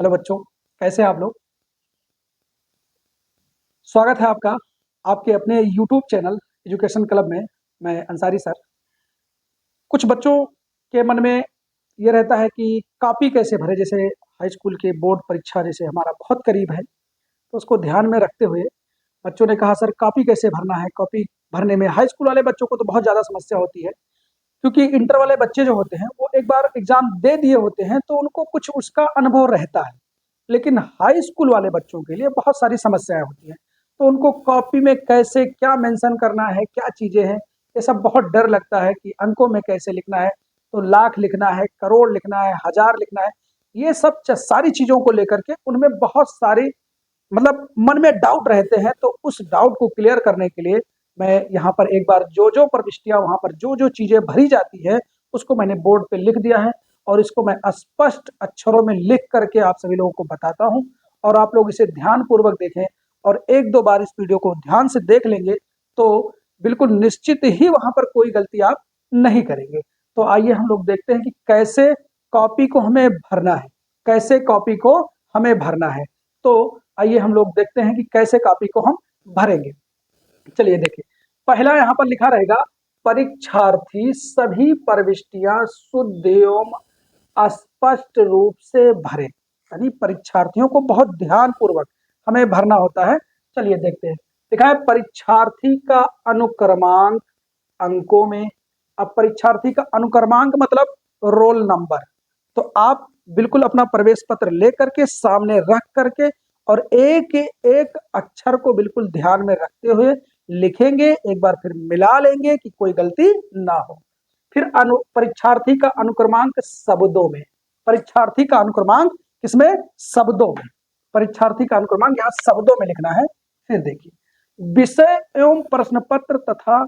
Hello बच्चों, कैसे हैं आप लोग। स्वागत है आपका आपके अपने यूट्यूब चैनल एजुकेशन क्लब में। मैं अंसारी सर। कुछ बच्चों के मन में ये रहता है कि कॉपी कैसे भरे, जैसे हाई स्कूल के बोर्ड परीक्षा जैसे हमारा बहुत करीब है, तो उसको ध्यान में रखते हुए बच्चों ने कहा सर कॉपी कैसे भरना है। कॉपी भरने में हाई स्कूल वाले बच्चों को तो बहुत ज़्यादा समस्या होती है, क्योंकि इंटर वाले बच्चे जो होते हैं वो एक बार एग्जाम दे दिए होते हैं तो उनको कुछ उसका अनुभव रहता है, लेकिन हाई स्कूल वाले बच्चों के लिए बहुत सारी समस्याएं होती हैं। तो उनको कॉपी में कैसे क्या मेंशन करना है, क्या चीज़ें हैं, ये सब बहुत डर लगता है कि अंकों में कैसे लिखना है। तो लाख लिखना है, करोड़ लिखना है, हजार लिखना है, ये सब सारी चीज़ों को लेकर के उनमें बहुत सारी मतलब मन में डाउट रहते हैं। तो उस डाउट को क्लियर करने के लिए मैं यहाँ पर एक बार जो जो प्रविष्टियाँ वहाँ पर जो जो चीज़ें भरी जाती है उसको मैंने बोर्ड पे लिख दिया है, और इसको मैं स्पष्ट अक्षरों में लिख करके आप सभी लोगों को बताता हूँ। और आप लोग इसे ध्यान पूर्वक देखें, और एक दो बार इस वीडियो को ध्यान से देख लेंगे तो बिल्कुल निश्चित ही वहाँ पर कोई गलती आप नहीं करेंगे। तो आइए हम लोग देखते हैं कि कैसे कॉपी को हमें भरना है, कैसे कॉपी को हमें भरना है। तो आइए हम लोग देखते हैं कि कैसे कॉपी को हम भरेंगे। चलिए देखिए, पहला यहाँ पर लिखा रहेगा परीक्षार्थी सभी प्रविष्टियां शुद्ध एवं स्पष्ट रूप से भरे। यानी परीक्षार्थियों को बहुत ध्यान पूर्वक हमें भरना होता है। चलिए देखते हैं, लिखा है परीक्षार्थी का अनुक्रमांक अंकों में। अब परीक्षार्थी का अनुक्रमांक मतलब रोल नंबर। तो आप बिल्कुल अपना प्रवेश पत्र लेकर के सामने रख करके और एक एक अक्षर को बिल्कुल ध्यान में रखते हुए लिखेंगे, एक बार फिर मिला लेंगे कि कोई गलती ना हो। फिर परीक्षार्थी का अनुक्रमांक शब्दों में। परीक्षार्थी का अनुक्रमांक किसमें? शब्दों में। परीक्षार्थी का अनुक्रमांक यहाँ शब्दों में लिखना है। फिर देखिए, विषय एवं प्रश्न पत्र तथा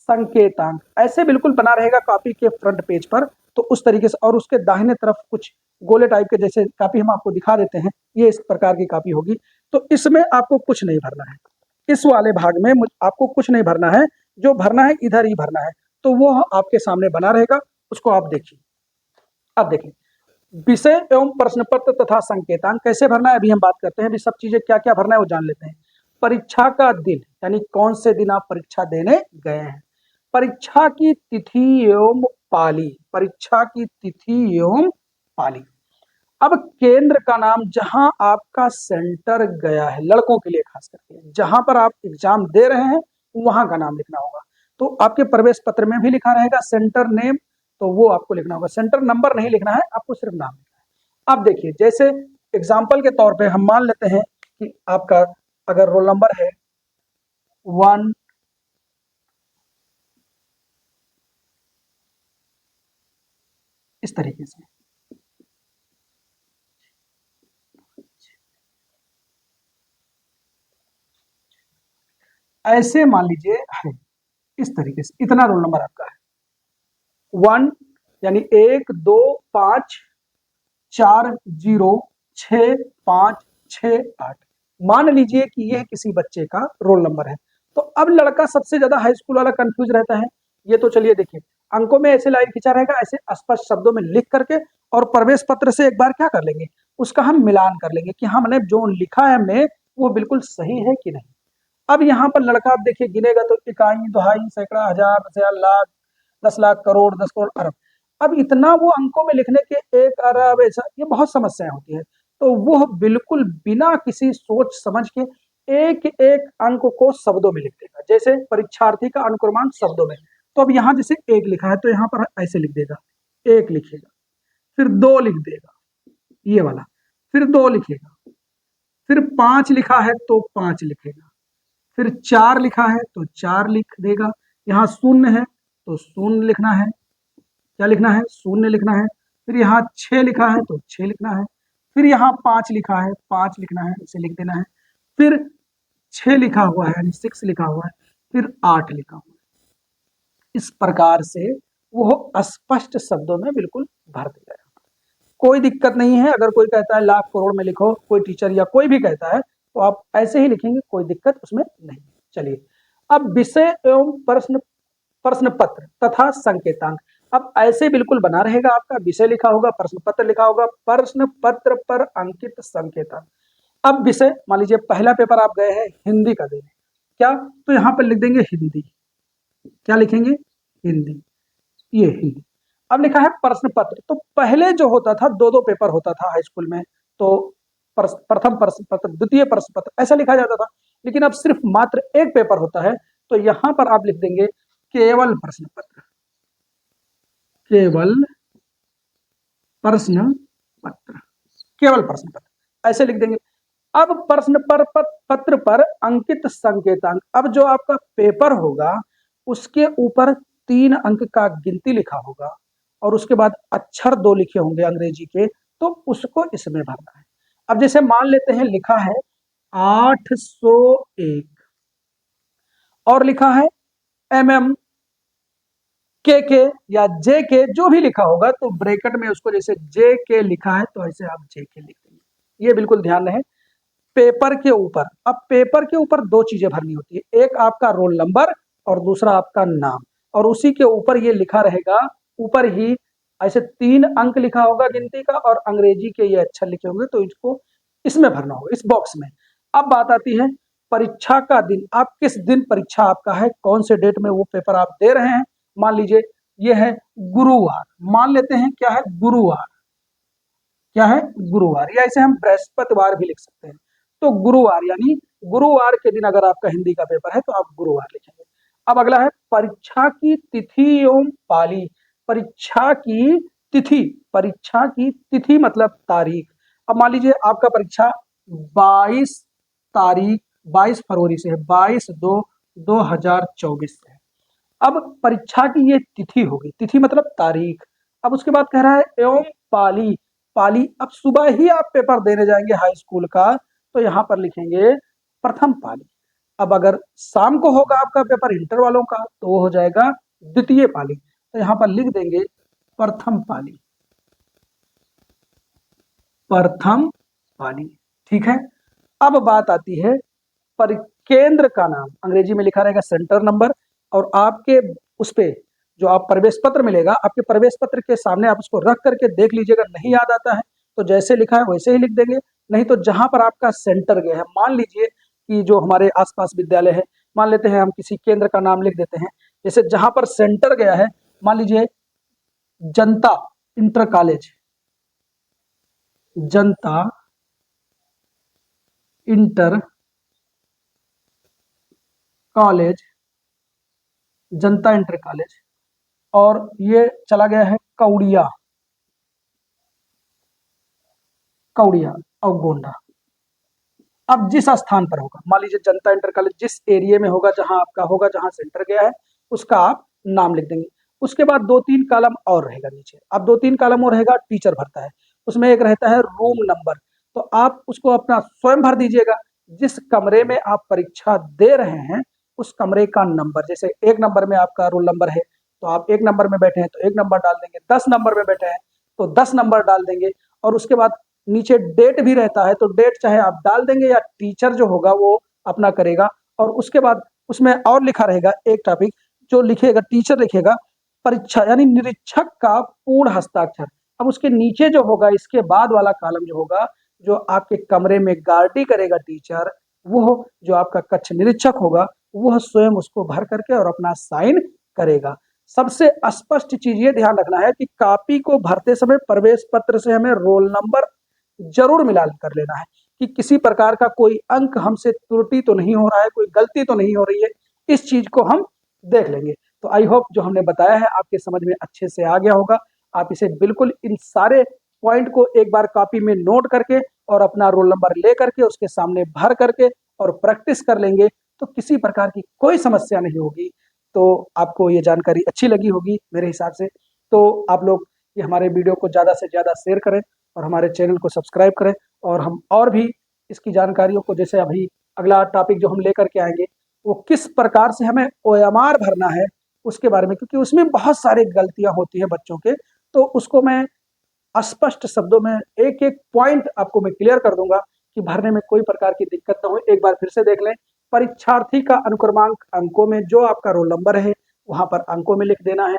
संकेतांक ऐसे बिल्कुल बना रहेगा कॉपी के फ्रंट पेज पर। तो उस तरीके से, और उसके दाहिने तरफ कुछ गोले टाइप के जैसे कॉपी हम आपको दिखा देते हैं, ये इस प्रकार की कॉपी होगी। तो इसमें आपको कुछ नहीं भरना है, इस वाले भाग में आपको कुछ नहीं भरना है, जो भरना है इधर ही भरना है। तो वो आपके सामने बना रहेगा, उसको आप देखिए। अब देखिए, विषय एवं प्रश्न पत्र तथा संकेतांक कैसे भरना है अभी हम बात करते हैं। अभी सब चीजें क्या क्या भरना है वो जान लेते हैं। परीक्षा का दिन, यानी कौन से दिन आप परीक्षा देने गए हैं। परीक्षा की तिथि एवं पाली। परीक्षा की तिथि एवं पाली। अब केंद्र का नाम, जहां आपका सेंटर गया है, लड़कों के लिए खास करके जहां पर आप एग्जाम दे रहे हैं वहां का नाम लिखना होगा। तो आपके प्रवेश पत्र में भी लिखा रहेगा सेंटर नेम, तो वो आपको लिखना होगा। सेंटर नंबर नहीं लिखना है, आपको सिर्फ नाम लिखना है। अब देखिए, जैसे एग्जाम्पल के तौर पे हम मान लेते हैं कि आपका अगर रोल नंबर है 1, इस तरीके से ऐसे मान लीजिए है, इस तरीके से इतना रोल नंबर आपका है। 1 यानी 1 2 5 4 0 6 5 6 8। मान लीजिए कि यह किसी बच्चे का रोल नंबर है। तो अब लड़का सबसे ज्यादा हाई स्कूल वाला कंफ्यूज रहता है। ये तो चलिए देखिए, अंकों में ऐसे लाइन खिंचा रहेगा, ऐसे स्पष्ट शब्दों में लिख करके, और प्रवेश पत्र से एक बार क्या कर लेंगे, उसका हम मिलान कर लेंगे कि हमने जो लिखा है हमने वो बिल्कुल सही है कि नहीं। अब यहाँ पर लड़का आप देखिए गिनेगा तो इकाई, दुहाई, सैकड़ा, हजार, दसिया, लाख, 10 लाख, करोड़, 10 करोड़, अरब। अब इतना वो अंकों में लिखने के, 1 अरब, ऐसा ये बहुत समस्याएं होती है। तो वो बिल्कुल बिना किसी सोच समझ के एक एक अंक को शब्दों में लिख देगा। जैसे परीक्षार्थी का अनुक्रमांक शब्दों में, तो अब यहाँ जैसे 1 लिखा है तो यहाँ पर ऐसे लिख देगा, 1 लिखेगा, फिर 2 लिख देगा, ये वाला, फिर 2 लिखेगा, फिर 5 लिखा है तो 5 लिखेगा, फिर 4 लिखा है तो 4 लिख देगा। यहाँ शून्य है तो शून्य लिखना है, क्या लिखना है, शून्य लिखना है। फिर यहाँ 6 लिखा है तो 6 लिखना है। फिर यहाँ 5 लिखा है, 5 लिखना है, इसे लिख देना है। फिर 6 लिखा हुआ है यानी 6 लिखा हुआ है, फिर 8 लिखा हुआ है। इस प्रकार से वो स्पष्ट शब्दों में बिल्कुल भर देगा। कोई दिक्कत नहीं है, अगर कोई कहता है लाख करोड़ में लिखो, कोई टीचर या कोई भी कहता है, तो आप ऐसे ही लिखेंगे, कोई दिक्कत उसमें नहीं। चलिए, अब विषय एवं प्रश्न पत्र तथा संकेतांक। अब ऐसे बिल्कुल बना रहेगा, आपका विषय लिखा होगा, प्रश्न पत्र लिखा होगा, प्रश्न पत्र पर अंकित संकेतन। अब विषय मान लीजिए पहला पेपर आप गए हैं हिंदी का देने, क्या तो यहाँ पर लिख देंगे हिंदी, क्या लिखेंगे हिंदी, ये हिंदी। अब लिखा है प्रश्न पत्र, तो पहले जो होता था दो दो पेपर होता था हाई स्कूल में, तो प्रथम प्रश्न पत्र, द्वितीय प्रश्न पत्र ऐसा लिखा जाता था, लेकिन अब सिर्फ मात्र एक पेपर होता है, तो यहां पर आप लिख देंगे केवल प्रश्न पत्र, केवल प्रश्न पत्र, केवल प्रश्न पत्र ऐसे लिख देंगे। अब प्रश्न पत्र पर अंकित संकेतांक, अब जो आपका पेपर होगा उसके ऊपर 3 अंक का गिनती लिखा होगा और उसके बाद अक्षर 2 लिखे होंगे अंग्रेजी के, तो उसको इसमें भरना है। अब जैसे मान लेते हैं लिखा है 801 और लिखा है mm के या जे के, जो भी लिखा होगा तो ब्रैकेट में उसको जैसे जे के लिखा है तो ऐसे आप जे के लिख देंगे। ये बिल्कुल ध्यान रहे। पेपर के ऊपर, अब पेपर के ऊपर 2 चीजें भरनी होती है, एक आपका रोल नंबर और दूसरा आपका नाम, और उसी के ऊपर ये लिखा रहेगा, ऊपर ही ऐसे 3 अंक लिखा होगा गिनती का और अंग्रेजी के ये अक्षर लिखे होंगे, तो इसको इसमें भरना होगा, इस बॉक्स में। अब बात आती है परीक्षा का दिन, आप किस दिन परीक्षा आपका है, कौन से डेट में वो पेपर आप दे रहे हैं। मान लीजिए ये है गुरुवार, मान लेते हैं क्या है गुरुवार, क्या है गुरुवार, या इसे हम बृहस्पतिवार भी लिख सकते हैं। तो गुरुवार यानी गुरुवार के दिन अगर आपका हिंदी का पेपर है तो आप गुरुवार लिखेंगे। अब अगला है परीक्षा की तिथि एवं पाली, परीक्षा की तिथि, परीक्षा की तिथि मतलब तारीख। अब मान लीजिए आपका परीक्षा 22 तारीख 22 फरवरी से है, 22/2/2024 से है। अब परीक्षा की ये तिथि होगी, तिथि मतलब तारीख। अब उसके बाद कह रहा है एवं पाली, पाली अब सुबह ही आप पेपर देने जाएंगे हाई स्कूल का, तो यहां पर लिखेंगे प्रथम पाली। अब अगर शाम को होगा आपका पेपर इंटर वालों का तो वो हो जाएगा द्वितीय पाली, तो यहां पर लिख देंगे प्रथम पाली, प्रथम पाली। ठीक है। अब बात आती है केंद्र का नाम, अंग्रेजी में लिखा रहेगा सेंटर नंबर, और आपके उस पे जो आप प्रवेश पत्र मिलेगा, आपके प्रवेश पत्र के सामने आप उसको रख करके देख लीजिएगा, नहीं याद आता है तो जैसे लिखा है वैसे ही लिख देंगे, नहीं तो जहां पर आपका सेंटर गया है, मान लीजिए कि जो हमारे आसपास विद्यालय है, मान लेते हैं हम किसी केंद्र का नाम लिख देते हैं, जैसे जहां पर सेंटर गया है, मान लीजिए जनता इंटर कॉलेज, जनता इंटर कॉलेज, जनता इंटर कॉलेज, और ये चला गया है कौड़िया, कौड़िया और गोंडा। अब जिस स्थान पर होगा, मान लीजिए जनता इंटर कॉलेज जिस एरिया में होगा, जहां आपका होगा, जहां सेंटर गया है, उसका आप नाम लिख देंगे। उसके बाद 2-3 कॉलम और रहेगा नीचे, अब 2-3 कॉलम और रहेगा, टीचर भरता है, उसमें एक रहता है रूम नंबर, तो आप उसको अपना स्वयं भर दीजिएगा, जिस कमरे में आप परीक्षा दे रहे हैं उस कमरे का नंबर, जैसे 1 नंबर में आपका रोल नंबर है तो आप 1 नंबर में बैठे हैं तो 1 नंबर डाल देंगे, 10 नंबर में बैठे हैं तो 10 नंबर डाल देंगे, और उसके बाद नीचे डेट भी रहता है तो डेट चाहे आप डाल देंगे या टीचर जो होगा वो अपना करेगा। और उसके बाद उसमें और लिखा रहेगा एक टॉपिक, जो लिखेगा टीचर लिखेगा परीक्षा यानी निरीक्षक का पूर्ण हस्ताक्षर। अब उसके नीचे जो होगा, इसके बाद वाला कॉलम जो होगा, जो आपके कमरे में गार्डी करेगा टीचर, वो जो आपका कक्ष निरीक्षक होगा वह स्वयं उसको भर करके और अपना साइन करेगा। सबसे स्पष्ट चीज ये ध्यान रखना है कि कॉपी को भरते समय प्रवेश पत्र से हमें रोल नंबर जरूर मिला कर लेना है, कि किसी प्रकार का कोई अंक हमसे त्रुटि तो नहीं हो रहा है, कोई गलती तो नहीं हो रही है, इस चीज को हम देख लेंगे। तो आई होप जो हमने बताया है आपके समझ में अच्छे से आ गया होगा। आप इसे बिल्कुल इन सारे पॉइंट को एक बार कॉपी में नोट करके और अपना रोल नंबर ले करके उसके सामने भर करके और प्रैक्टिस कर लेंगे, तो किसी प्रकार की कोई समस्या नहीं होगी। तो आपको ये जानकारी अच्छी लगी होगी मेरे हिसाब से, तो आप लोग ये हमारे वीडियो को ज़्यादा से ज़्यादा शेयर करें और हमारे चैनल को सब्सक्राइब करें, और हम और भी इसकी जानकारियों को, जैसे अभी अगला टॉपिक जो हम लेकर के आएंगे वो किस प्रकार से हमें ओएमआर भरना है उसके बारे में, क्योंकि उसमें बहुत सारी गलतियां होती हैं बच्चों के, तो उसको मैं स्पष्ट शब्दों में एक एक पॉइंट आपको मैं क्लियर कर दूंगा कि भरने में कोई प्रकार की दिक्कत ना हो। एक बार फिर से देख लें, परीक्षार्थी का अनुक्रमांक अंकों में, जो आपका रोल नंबर है वहां पर अंकों में लिख देना है,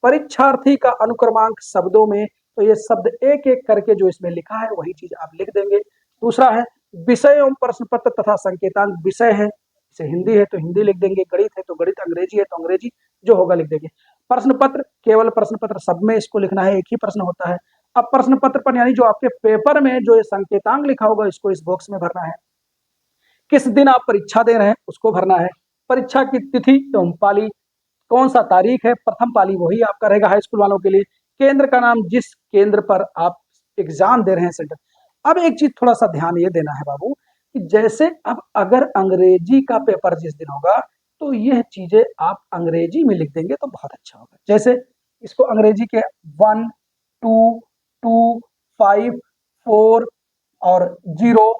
परीक्षार्थी का अनुक्रमांक शब्दों में, तो ये शब्द एक एक करके जो इसमें लिखा है वही चीज आप लिख देंगे। दूसरा है विषय एवं प्रश्न पत्र तथा संकेतांक, विषय है जैसे हिंदी है तो हिंदी लिख देंगे, गणित है तो गणित, अंग्रेजी है तो अंग्रेजी जो होगा लिख देंगे। प्रश्न पत्र, केवल प्रश्न पत्र सब में इसको लिखना है, एक ही प्रश्न होता है। अब प्रश्न पत्र पर यानी जो आपके पेपर में जो ये संकेतांक लिखा होगा इसको इस बॉक्स में भरना है। किस दिन आप परीक्षा दे रहे हैं उसको भरना है। परीक्षा की तिथि एवं पाली, कौन सा तारीख है, प्रथम पाली वही आपका रहेगा हाई स्कूल वालों के लिए। केंद्र का नाम, जिस केंद्र पर आप एग्जाम दे रहे हैं सेंटर। अब एक चीज थोड़ा सा ध्यान ये देना है बाबू कि जैसे अब अगर अंग्रेजी का पेपर जिस दिन होगा तो यह चीजें आप अंग्रेजी में लिख देंगे तो बहुत अच्छा होगा। जैसे इसको अंग्रेजी के 1 2 2 5 4 और 0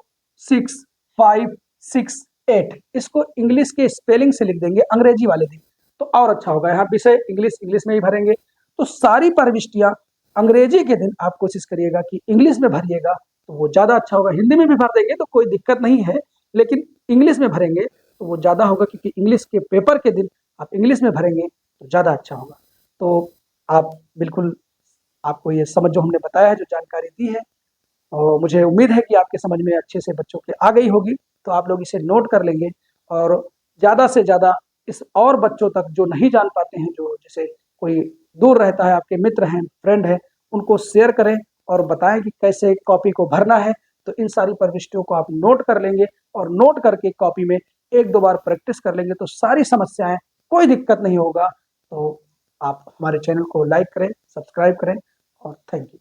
6 5 6 8, इसको इंग्लिश के स्पेलिंग से लिख देंगे अंग्रेजी वाले दिन तो और अच्छा होगा। यहाँ विषय इंग्लिश, इंग्लिश में ही भरेंगे। तो सारी प्रविष्टियां अंग्रेजी के दिन आप कोशिश करिएगा कि इंग्लिश में भरिएगा तो वो ज्यादा अच्छा होगा। हिंदी में भी भर देंगे तो कोई दिक्कत नहीं है, लेकिन इंग्लिश में भरेंगे तो वो ज्यादा होगा, क्योंकि इंग्लिश के पेपर के दिन आप इंग्लिश में भरेंगे तो ज्यादा अच्छा होगा। तो आप बिल्कुल, आपको ये समझ जो हमने बताया है, जो जानकारी दी है, और मुझे उम्मीद है कि आपके समझ में अच्छे से बच्चों के आ गई होगी। तो आप लोग इसे नोट कर लेंगे और ज़्यादा से ज़्यादा इस और बच्चों तक जो नहीं जान पाते हैं, जो जैसे कोई दूर रहता है, आपके मित्र हैं, फ्रेंड हैं, उनको शेयर करें और बताएं कि कैसे कॉपी को भरना है। तो इन सारी प्रविष्टियों को आप नोट कर लेंगे और नोट करके कॉपी में एक दो बार प्रैक्टिस कर लेंगे तो सारी समस्याएं, कोई दिक्कत नहीं होगा। तो आप हमारे चैनल को लाइक करें, सब्सक्राइब करें और थैंक यू।